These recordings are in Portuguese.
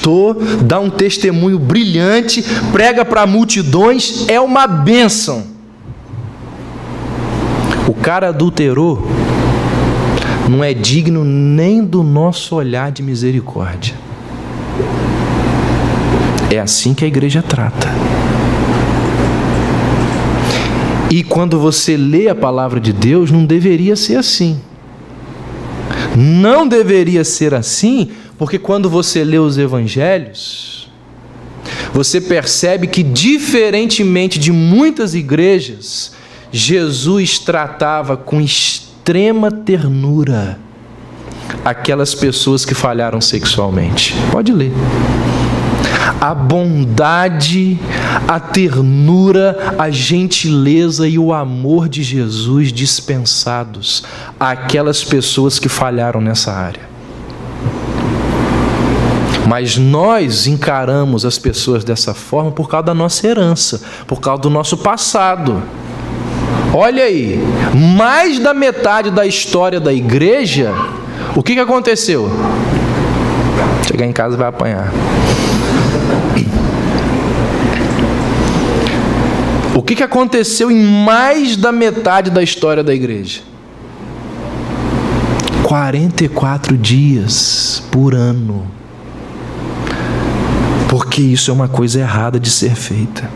pastor, dá um testemunho brilhante, prega para multidões, é uma bênção. O cara adulterou, não é digno nem do nosso olhar de misericórdia. É assim que a igreja trata. E quando você lê a palavra de Deus, não deveria ser assim. Não deveria ser assim, porque quando você lê os evangelhos, você percebe que, diferentemente de muitas igrejas, Jesus tratava com extrema ternura aquelas pessoas que falharam sexualmente. Pode ler. A bondade, a ternura, a gentileza e o amor de Jesus dispensados àquelas pessoas que falharam nessa área. Mas nós encaramos as pessoas dessa forma por causa da nossa herança, por causa do nosso passado. Olha aí, mais da metade da história da igreja, o que aconteceu? Chegar em casa vai apanhar. O que aconteceu em mais da metade da história da igreja? 44 dias por ano. Porque isso é uma coisa errada de ser feita.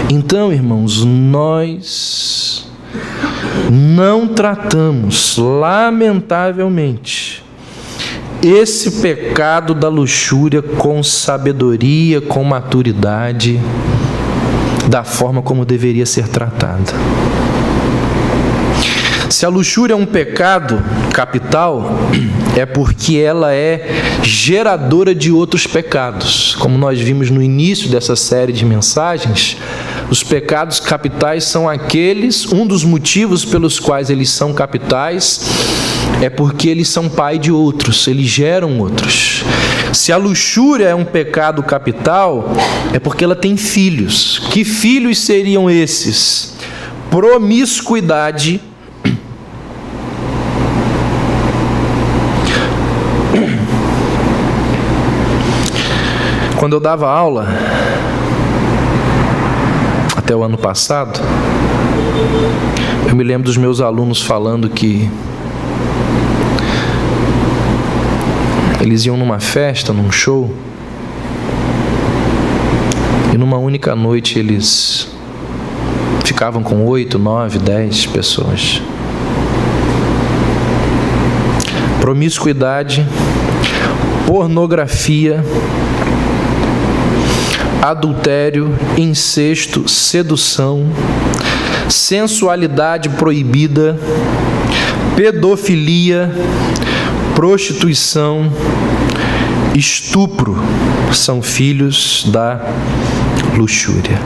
Então, irmãos, nós não tratamos, lamentavelmente, esse pecado da luxúria com sabedoria, com maturidade, da forma como deveria ser tratada. Se a luxúria é um pecado capital, é porque ela é geradora de outros pecados. Como nós vimos no início dessa série de mensagens, os pecados capitais são aqueles, um dos motivos pelos quais eles são capitais é porque eles são pai de outros, eles geram outros. Se a luxúria é um pecado capital, é porque ela tem filhos. Que filhos seriam esses? Promiscuidade, quando eu dava aula, até o ano passado, eu me lembro dos meus alunos falando que eles iam numa festa, num show, e numa única noite eles ficavam com 8, 9, 10 pessoas. Promiscuidade, pornografia, adultério, incesto, sedução, sensualidade proibida, pedofilia, prostituição, estupro são filhos da luxúria.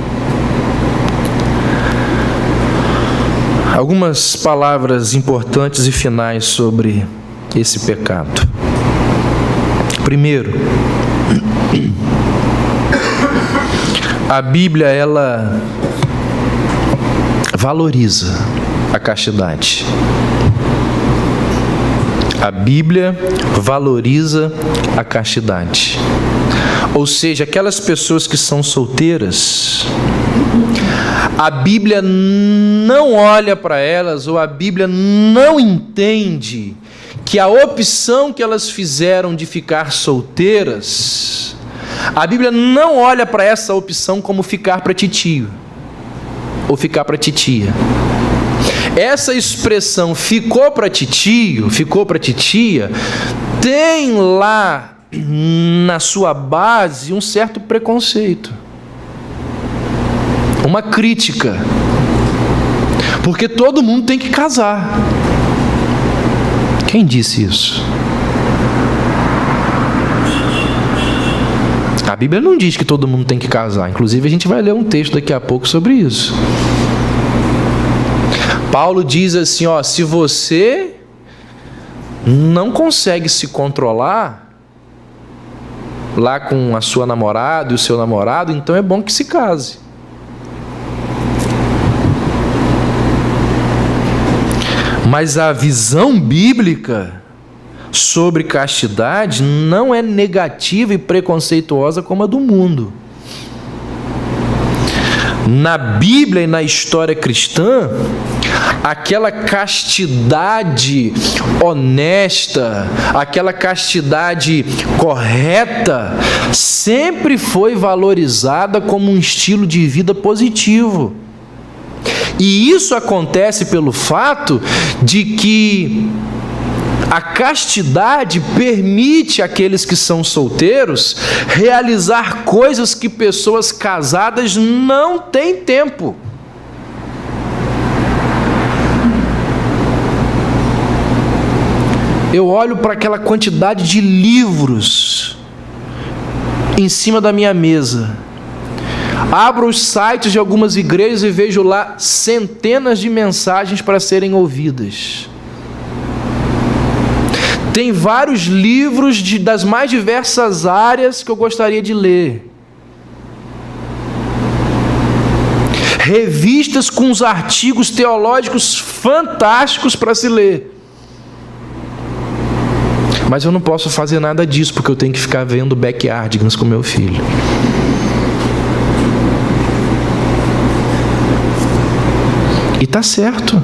Algumas palavras importantes e finais sobre esse pecado. Primeiro, a Bíblia, ela valoriza a castidade. A Bíblia valoriza a castidade. Ou seja, aquelas pessoas que são solteiras, a Bíblia não olha para elas, ou a Bíblia não entende que a opção que elas fizeram de ficar solteiras, a Bíblia não olha para essa opção como ficar para titio ou ficar para titia. Essa expressão ficou para titio, ficou para titia, tem lá na sua base um certo preconceito, uma crítica, porque todo mundo tem que casar. Quem disse isso? A Bíblia não diz que todo mundo tem que casar. Inclusive, a gente vai ler um texto daqui a pouco sobre isso. Paulo diz assim, ó, se você não consegue se controlar lá com a sua namorada e o seu namorado, então é bom que se case. Mas a visão bíblica sobre castidade não é negativa e preconceituosa como a do mundo. Na Bíblia e na história cristã, aquela castidade honesta, aquela castidade correta, sempre foi valorizada como um estilo de vida positivo. E isso acontece pelo fato de que a castidade permite àqueles que são solteiros realizar coisas que pessoas casadas não têm tempo. Eu olho para aquela quantidade de livros em cima da minha mesa. Abro os sites de algumas igrejas e vejo lá centenas de mensagens para serem ouvidas. Tem vários livros das mais diversas áreas que eu gostaria de ler. Revistas com os artigos teológicos fantásticos para se ler. Mas eu não posso fazer nada disso, porque eu tenho que ficar vendo Backyardigans com meu filho. E tá certo.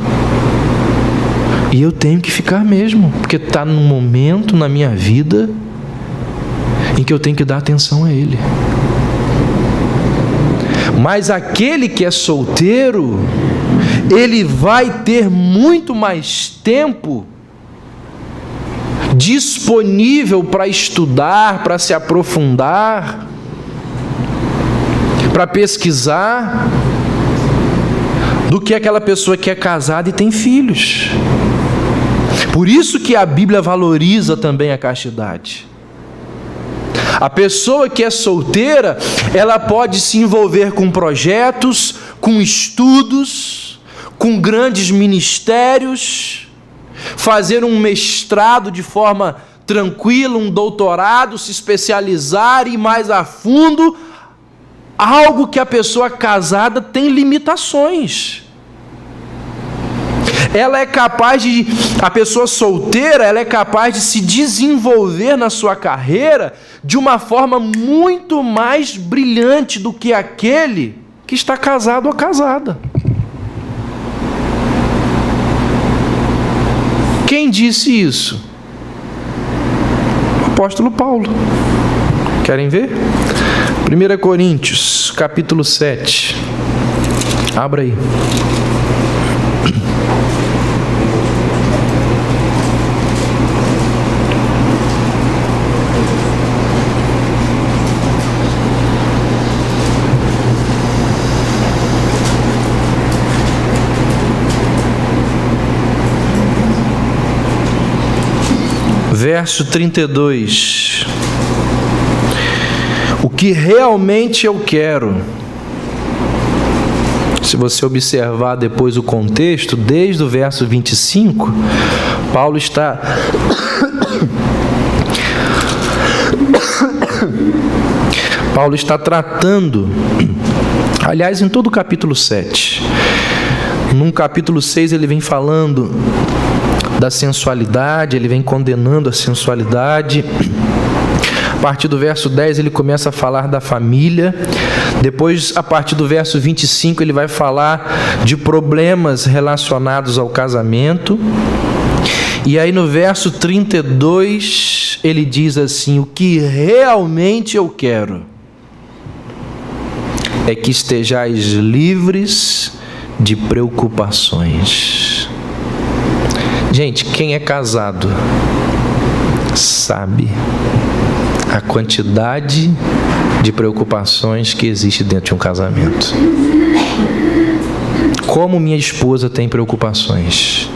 E eu tenho que ficar mesmo, porque está num momento na minha vida em que eu tenho que dar atenção a ele. Mas aquele que é solteiro, ele vai ter muito mais tempo disponível para estudar, para se aprofundar, para pesquisar, do que aquela pessoa que é casada e tem filhos. Por isso que a Bíblia valoriza também a castidade. A pessoa que é solteira, ela pode se envolver com projetos, com estudos, com grandes ministérios, fazer um mestrado de forma tranquila, um doutorado, se especializar e ir mais a fundo, algo que a pessoa casada tem limitações. A pessoa solteira, ela é capaz de se desenvolver na sua carreira de uma forma muito mais brilhante do que aquele que está casado ou casada. Quem disse isso? O apóstolo Paulo. Querem ver? 1 Coríntios, capítulo 7. Abra aí. Verso 32. O que realmente eu quero. Se você observar depois o contexto, desde o verso 25, Paulo está tratando, aliás, em todo o capítulo 7. No capítulo 6 ele vem falando da sensualidade, ele vem condenando a sensualidade. A partir do verso 10 ele começa a falar da família. Depois, a partir do verso 25, ele vai falar de problemas relacionados ao casamento. E aí no verso 32 ele diz assim: o que realmente eu quero é que estejais livres de preocupações. Gente, quem é casado sabe a quantidade de preocupações que existe dentro de um casamento. Como minha esposa tem preocupações.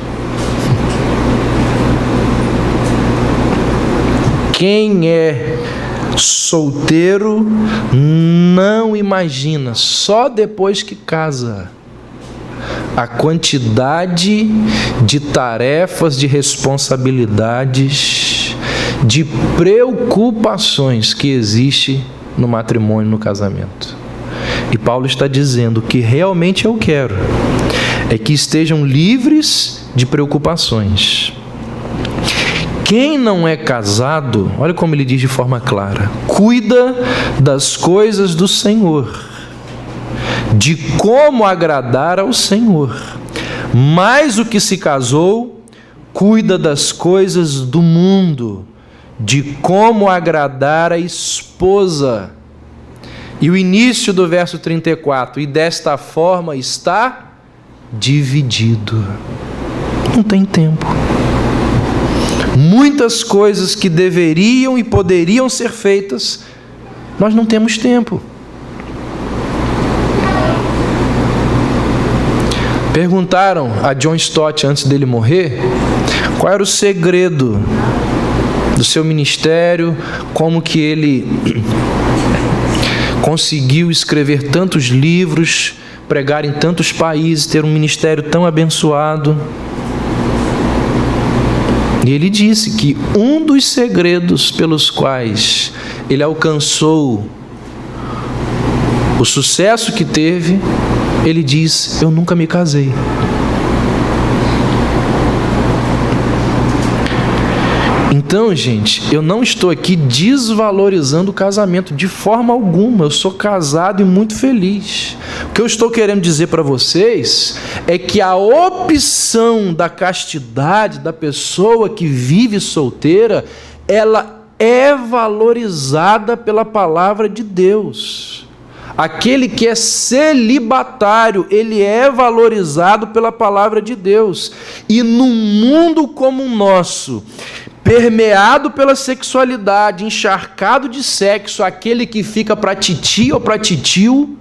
Quem é solteiro não imagina, só depois que casa, a quantidade de tarefas, de responsabilidades, de preocupações que existe no matrimônio, no casamento. E Paulo está dizendo que realmente eu quero é que estejam livres de preocupações. Quem não é casado, olha como ele diz de forma clara, cuida das coisas do Senhor, de como agradar ao Senhor. Mas o que se casou, cuida das coisas do mundo, de como agradar a esposa. E o início do verso 34, e desta forma está dividido. Não tem tempo. Muitas coisas que deveriam e poderiam ser feitas, nós não temos tempo. Perguntaram a John Stott antes dele morrer, qual era o segredo do seu ministério, como que ele conseguiu escrever tantos livros, pregar em tantos países, ter um ministério tão abençoado. E ele disse que um dos segredos pelos quais ele alcançou o sucesso que teve, ele diz: eu nunca me casei. Então, gente, eu não estou aqui desvalorizando o casamento de forma alguma. Eu sou casado e muito feliz. O que eu estou querendo dizer para vocês é que a opção da castidade da pessoa que vive solteira, ela é valorizada pela palavra de Deus. Aquele que é celibatário, ele é valorizado pela palavra de Deus. E num mundo como o nosso, permeado pela sexualidade, encharcado de sexo, aquele que fica para titi ou para titio,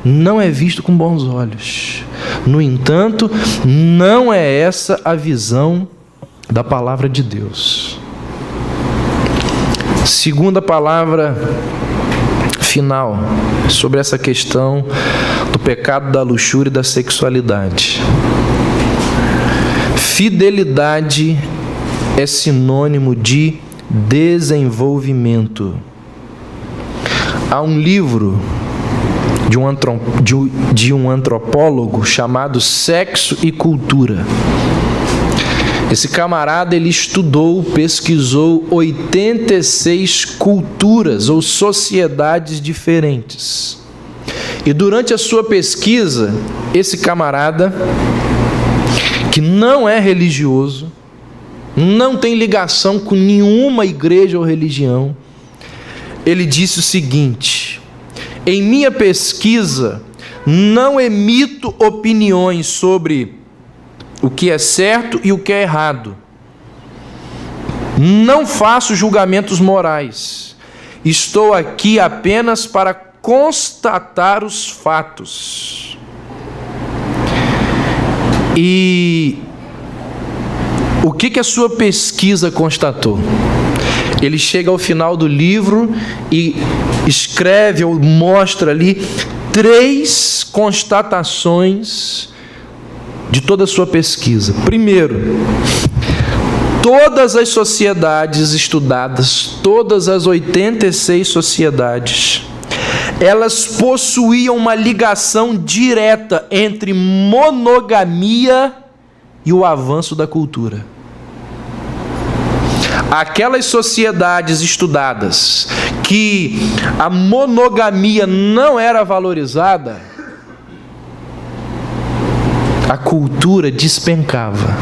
não é visto com bons olhos. No entanto, não é essa a visão da palavra de Deus. Segunda palavra final sobre essa questão do pecado da luxúria e da sexualidade. Fidelidade é sinônimo de desenvolvimento. Há um livro de um antropólogo chamado Sexo e Cultura. Esse camarada, ele estudou, pesquisou 86 culturas ou sociedades diferentes. E durante a sua pesquisa, esse camarada, que não é religioso, não tem ligação com nenhuma igreja ou religião, ele disse o seguinte: em minha pesquisa, não emito opiniões sobre o que é certo e o que é errado. Não faço julgamentos morais. Estou aqui apenas para constatar os fatos. E o que a sua pesquisa constatou? Ele chega ao final do livro e escreve ou mostra ali 3 constatações de toda a sua pesquisa. Primeiro, todas as sociedades estudadas, todas as 86 sociedades, elas possuíam uma ligação direta entre monogamia e o avanço da cultura. Aquelas sociedades estudadas que a monogamia não era valorizada, a cultura despencava.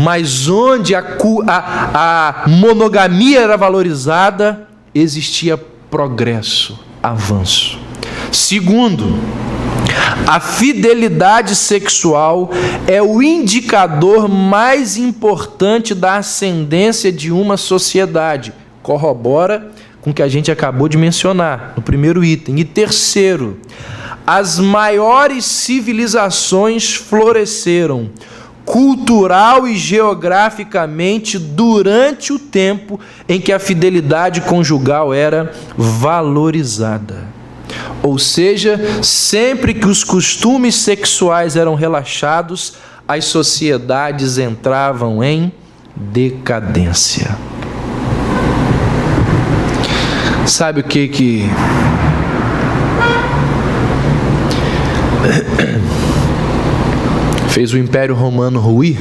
Mas onde a monogamia era valorizada, existia progresso, avanço. Segundo, a fidelidade sexual é o indicador mais importante da ascendência de uma sociedade. Corrobora com o que a gente acabou de mencionar no primeiro item. E terceiro, as maiores civilizações floresceram cultural e geograficamente durante o tempo em que a fidelidade conjugal era valorizada. Ou seja, sempre que os costumes sexuais eram relaxados, as sociedades entravam em decadência. Sabe o que fez o Império Romano ruir?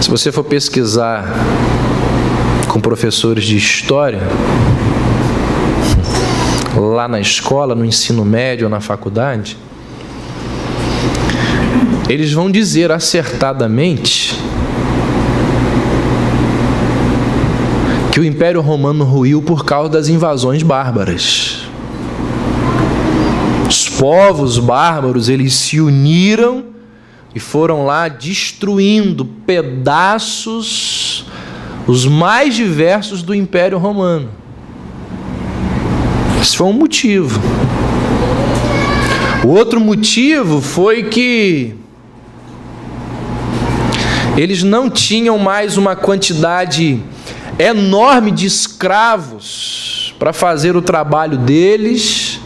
Se você for pesquisar com professores de história, lá na escola, no ensino médio ou na faculdade, eles vão dizer acertadamente que o Império Romano ruiu por causa das invasões bárbaras. Os povos bárbaros, eles se uniram e foram lá destruindo pedaços, os mais diversos do Império Romano. Esse foi um motivo. O outro motivo foi que eles não tinham mais uma quantidade enorme de escravos para fazer o trabalho deles,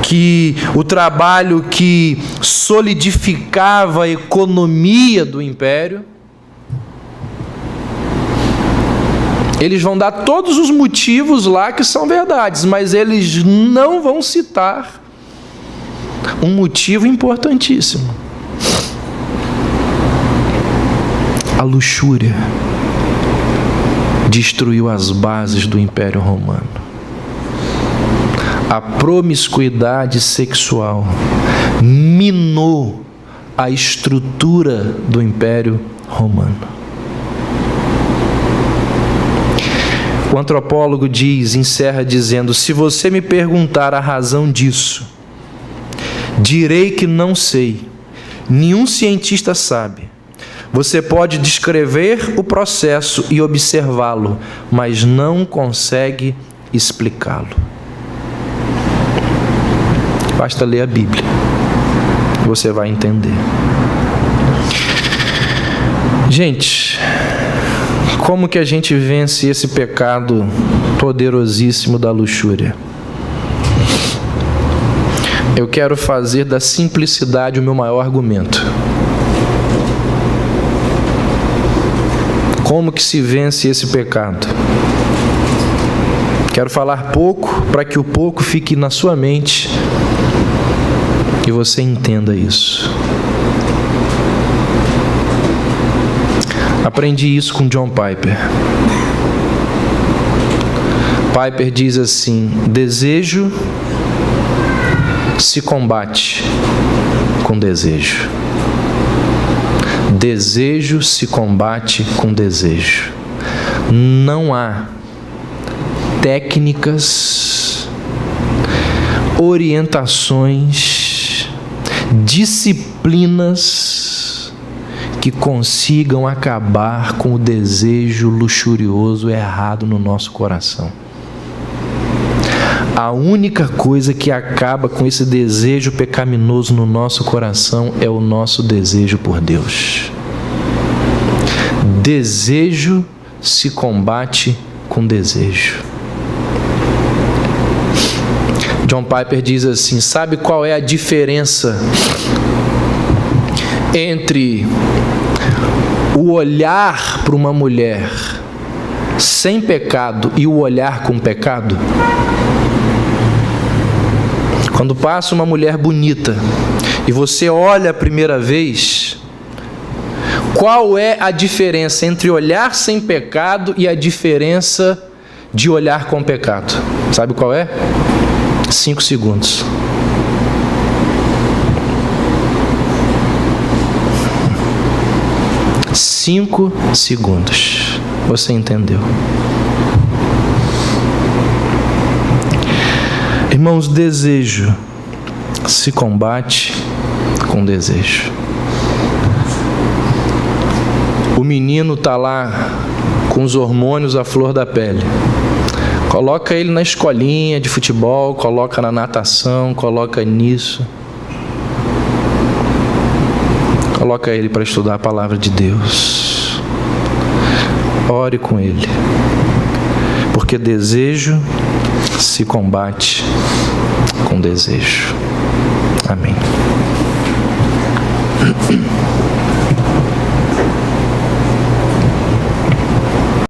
que o trabalho que solidificava a economia do império. Eles vão dar todos os motivos lá que são verdades, mas eles não vão citar um motivo importantíssimo: a luxúria destruiu as bases do Império Romano. A promiscuidade sexual minou a estrutura do Império Romano. O antropólogo encerra dizendo: se você me perguntar a razão disso, direi que não sei. Nenhum cientista sabe. Você pode descrever o processo e observá-lo, mas não consegue explicá-lo. Basta ler a Bíblia, você vai entender. Gente, como que a gente vence esse pecado poderosíssimo da luxúria? Eu quero fazer da simplicidade o meu maior argumento. Como que se vence esse pecado? Quero falar pouco para que o pouco fique na sua mente e você entenda isso. Aprendi isso com John Piper. Piper diz assim: desejo se combate com desejo. Desejo se combate com desejo. Não há técnicas, orientações, disciplinas que consigam acabar com o desejo luxurioso errado no nosso coração. A única coisa que acaba com esse desejo pecaminoso no nosso coração é o nosso desejo por Deus. Desejo se combate com desejo. John Piper diz assim: sabe qual é a diferença entre o olhar para uma mulher sem pecado e o olhar com pecado? Quando passa uma mulher bonita e você olha a primeira vez, qual é a diferença entre olhar sem pecado e a diferença de olhar com pecado? Sabe qual é? 5 segundos. Cinco segundos. Você entendeu? Irmãos, desejo se combate com desejo. O menino está lá com os hormônios à flor da pele. Coloca ele na escolinha de futebol, coloca na natação, coloca nisso. Coloca ele para estudar a palavra de Deus. Ore com ele. Porque desejo se combate com desejo. Amém.